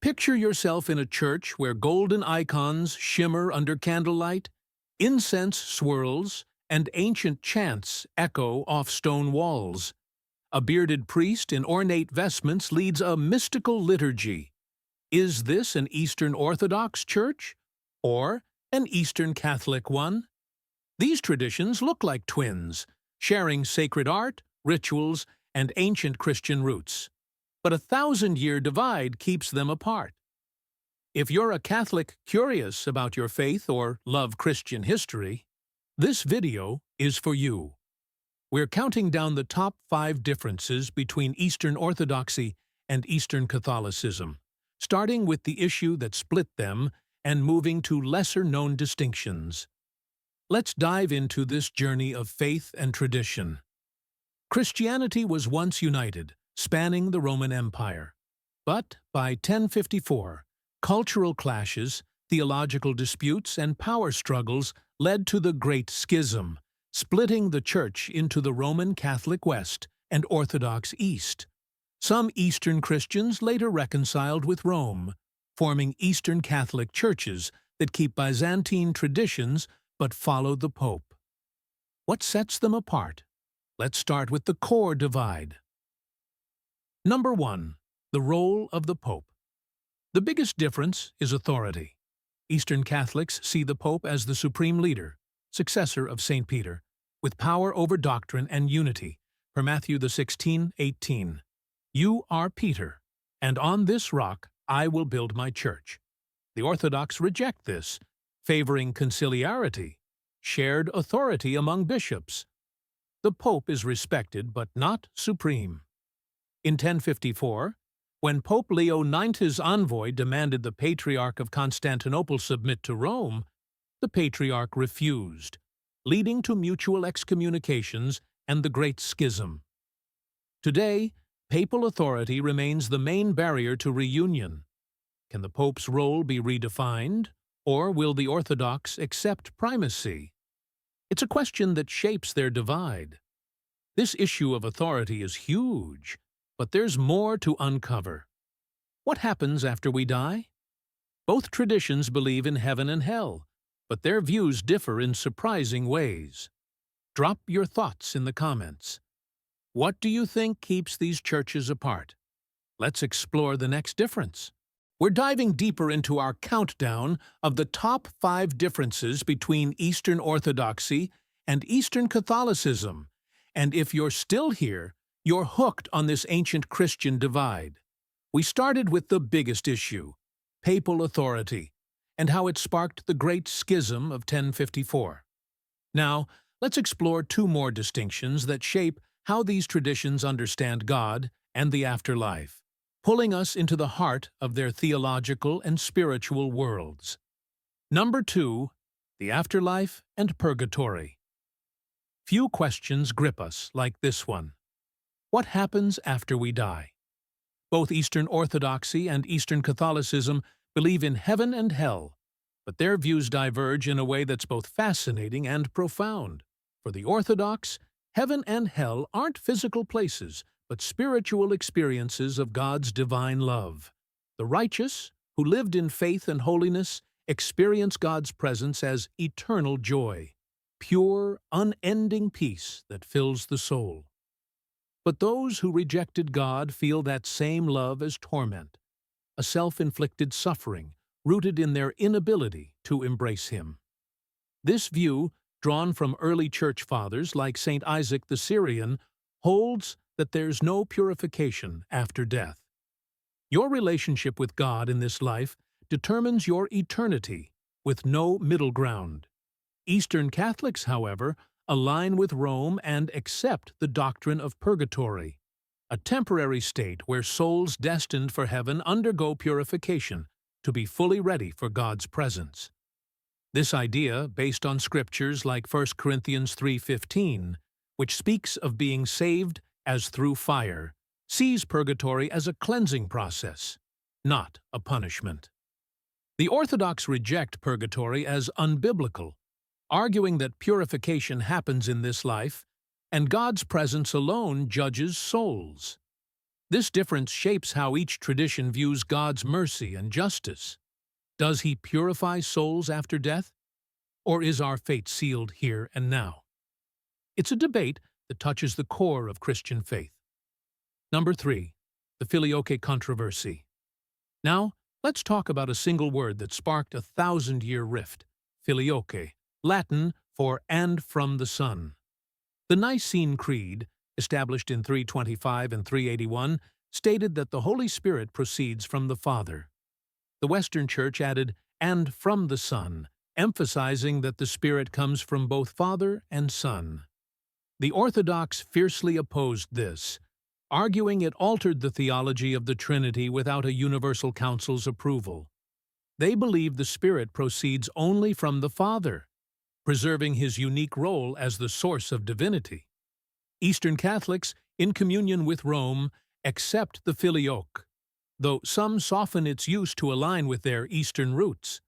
Picture yourself in a church where golden icons shimmer under candlelight, incense swirls, and ancient chants echo off stone walls. A bearded priest in ornate vestments leads a mystical liturgy. Is this an Eastern Orthodox church? Or an Eastern Catholic one? These traditions look like twins, sharing sacred art, rituals, and ancient Christian roots. But a thousand-year divide keeps them apart. If you're a Catholic curious about your faith or love Christian history, this video is for you. We're counting down the top 5 differences between Eastern Orthodoxy and Eastern Catholicism, starting with the issue that split them and moving to lesser-known distinctions. Let's dive into this journey of faith and tradition. Christianity was once united, spanning the Roman Empire. But by 1054, cultural clashes, theological disputes, and power struggles led to the Great Schism, splitting the Church into the Roman Catholic West and Orthodox East. Some Eastern Christians later reconciled with Rome, forming Eastern Catholic churches that keep Byzantine traditions but follow the Pope. What sets them apart? Let's start with the core divide. Number 1. The role of the Pope. The biggest difference is authority. Eastern Catholics see the Pope as the supreme leader, successor of St. Peter, with power over doctrine and unity, per Matthew 16:18. You are Peter, and on this rock I will build my church. The Orthodox reject this, favoring conciliarity, shared authority among bishops. The Pope is respected but not supreme. In 1054, when Pope Leo IX's envoy demanded the Patriarch of Constantinople submit to Rome, the Patriarch refused, leading to mutual excommunications and the Great Schism. Today, papal authority remains the main barrier to reunion. Can the Pope's role be redefined, or will the Orthodox accept primacy? It's a question that shapes their divide. This issue of authority is huge, but there's more to uncover. What happens after we die? Both traditions believe in heaven and hell, but their views differ in surprising ways. Drop your thoughts in the comments. What do you think keeps these churches apart? Let's explore the next difference. We're diving deeper into our countdown of the top 5 differences between Eastern Orthodoxy and Eastern Catholicism, and if you're still here, you're hooked on this ancient Christian divide. We started with the biggest issue, papal authority, and how it sparked the Great Schism of 1054. Now, let's explore 2 more distinctions that shape how these traditions understand God and the afterlife, pulling us into the heart of their theological and spiritual worlds. Number 2, the afterlife and purgatory. Few questions grip us like this one. What happens after we die? Both Eastern Orthodoxy and Eastern Catholicism believe in heaven and hell, but their views diverge in a way that's both fascinating and profound. For the Orthodox, heaven and hell aren't physical places, but spiritual experiences of God's divine love. The righteous, who lived in faith and holiness, experience God's presence as eternal joy, pure, unending peace that fills the soul. But those who rejected God feel that same love as torment, a self-inflicted suffering rooted in their inability to embrace Him. This view, drawn from early church fathers like St. Isaac the Syrian, holds that there's no purification after death. Your relationship with God in this life determines your eternity, with no middle ground. Eastern Catholics, however, align with Rome and accept the doctrine of purgatory, a temporary state where souls destined for heaven undergo purification to be fully ready for God's presence. This idea, based on scriptures like 1 Corinthians 3:15, which speaks of being saved as through fire, sees purgatory as a cleansing process, not a punishment. The Orthodox reject purgatory as unbiblical, arguing that purification happens in this life, and God's presence alone judges souls. This difference shapes how each tradition views God's mercy and justice. Does He purify souls after death? Or is our fate sealed here and now? It's a debate that touches the core of Christian faith. Number 3. The Filioque controversy. Now, let's talk about a single word that sparked a 1,000-year rift: Filioque, Latin for "and from the Son." The Nicene Creed, established in 325 and 381, stated that the Holy Spirit proceeds from the Father. The Western Church added "and from the Son," emphasizing that the Spirit comes from both Father and Son. The Orthodox fiercely opposed this, arguing it altered the theology of the Trinity without a universal council's approval. They believed the Spirit proceeds only from the Father, preserving His unique role as the source of divinity. Eastern Catholics, in communion with Rome, accept the Filioque, though some soften its use to align with their Eastern roots.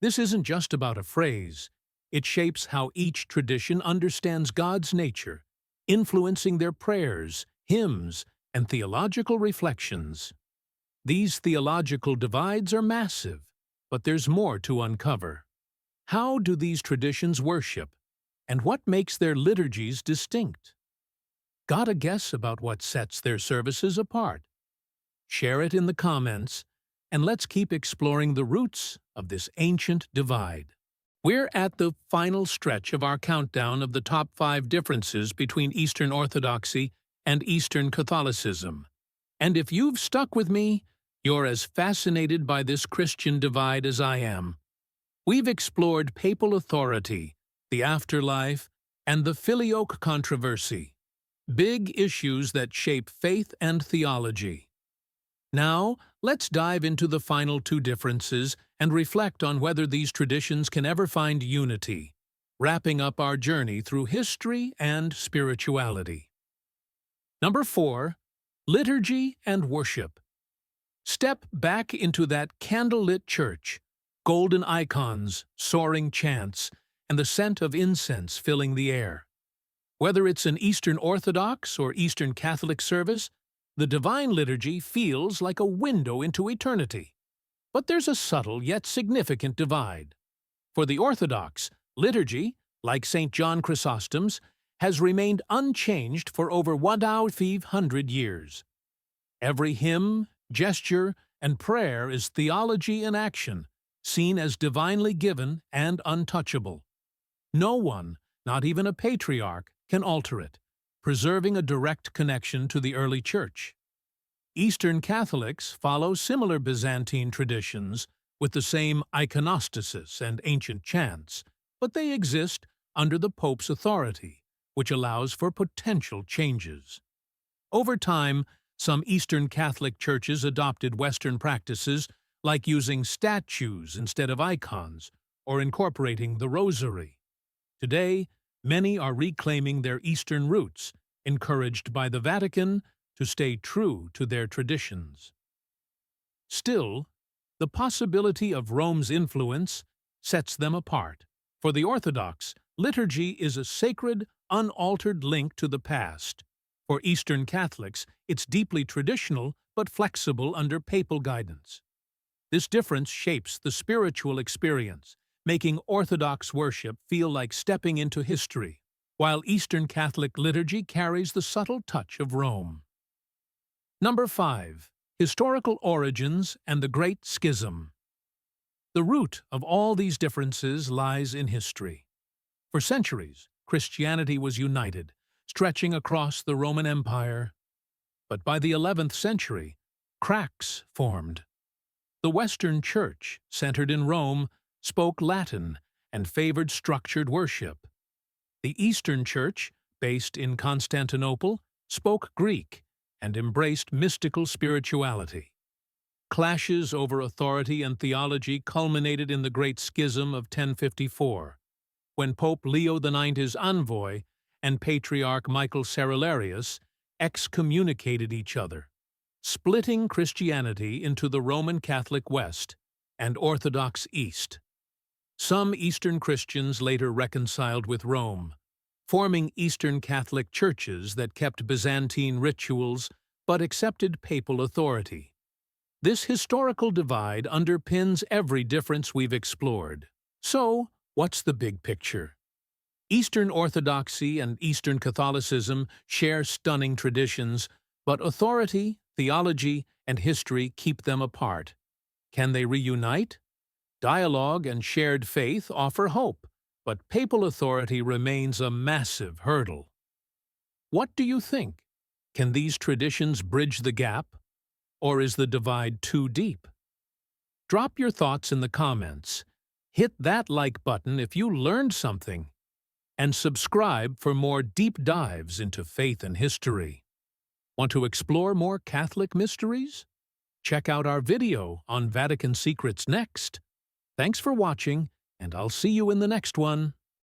This isn't just about a phrase. It shapes how each tradition understands God's nature, influencing their prayers, hymns, and theological reflections. These theological divides are massive, but there's more to uncover. How do these traditions worship, and what makes their liturgies distinct? Got a guess about what sets their services apart? Share it in the comments, and let's keep exploring the roots of this ancient divide. We're at the final stretch of our countdown of the top 5 differences between Eastern Orthodoxy and Eastern Catholicism. And if you've stuck with me, you're as fascinated by this Christian divide as I am. We've explored papal authority, the afterlife, and the Filioque controversy, big issues that shape faith and theology. Now, let's dive into the final 2 differences and reflect on whether these traditions can ever find unity, wrapping up our journey through history and spirituality. Number 4. Liturgy and worship. Step back into that candlelit church, golden icons, soaring chants, and the scent of incense filling the air. Whether it's an Eastern Orthodox or Eastern Catholic service, the Divine Liturgy feels like a window into eternity. But there's a subtle yet significant divide. For the Orthodox, liturgy, like St. John Chrysostom's, has remained unchanged for over 1,500 years. Every hymn, gesture, and prayer is theology in action, seen as divinely given and untouchable. No one, not even a patriarch, can alter it, preserving a direct connection to the early Church. Eastern Catholics follow similar Byzantine traditions with the same iconostasis and ancient chants, but they exist under the Pope's authority, which allows for potential changes. Over time, some Eastern Catholic churches adopted Western practices like using statues instead of icons or incorporating the Rosary. Today, many are reclaiming their Eastern roots, encouraged by the Vatican to stay true to their traditions. Still, the possibility of Rome's influence sets them apart. For the Orthodox, liturgy is a sacred, unaltered link to the past. For Eastern Catholics, it's deeply traditional but flexible under papal guidance. This difference shapes the spiritual experience, making Orthodox worship feel like stepping into history, while Eastern Catholic liturgy carries the subtle touch of Rome. Number 5. Historical origins and the Great Schism. The root of all these differences lies in history. For centuries, Christianity was united, stretching across the Roman Empire. But by the 11th century, cracks formed. The Western Church, centered in Rome, spoke Latin and favored structured worship. The Eastern Church, based in Constantinople, spoke Greek and embraced mystical spirituality. Clashes over authority and theology culminated in the Great Schism of 1054, when Pope Leo IX's envoy and Patriarch Michael Cerularius excommunicated each other, splitting Christianity into the Roman Catholic West and Orthodox East. Some Eastern Christians later reconciled with Rome, forming Eastern Catholic churches that kept Byzantine rituals but accepted papal authority. This historical divide underpins every difference we've explored. So, what's the big picture? Eastern Orthodoxy and Eastern Catholicism share stunning traditions, but authority, theology, and history keep them apart. Can they reunite? Dialogue and shared faith offer hope, but papal authority remains a massive hurdle. What do you think? Can these traditions bridge the gap? Or is the divide too deep? Drop your thoughts in the comments. Hit that like button if you learned something. And subscribe for more deep dives into faith and history. Want to explore more Catholic mysteries? Check out our video on Vatican secrets next. Thanks for watching, and I'll see you in the next one.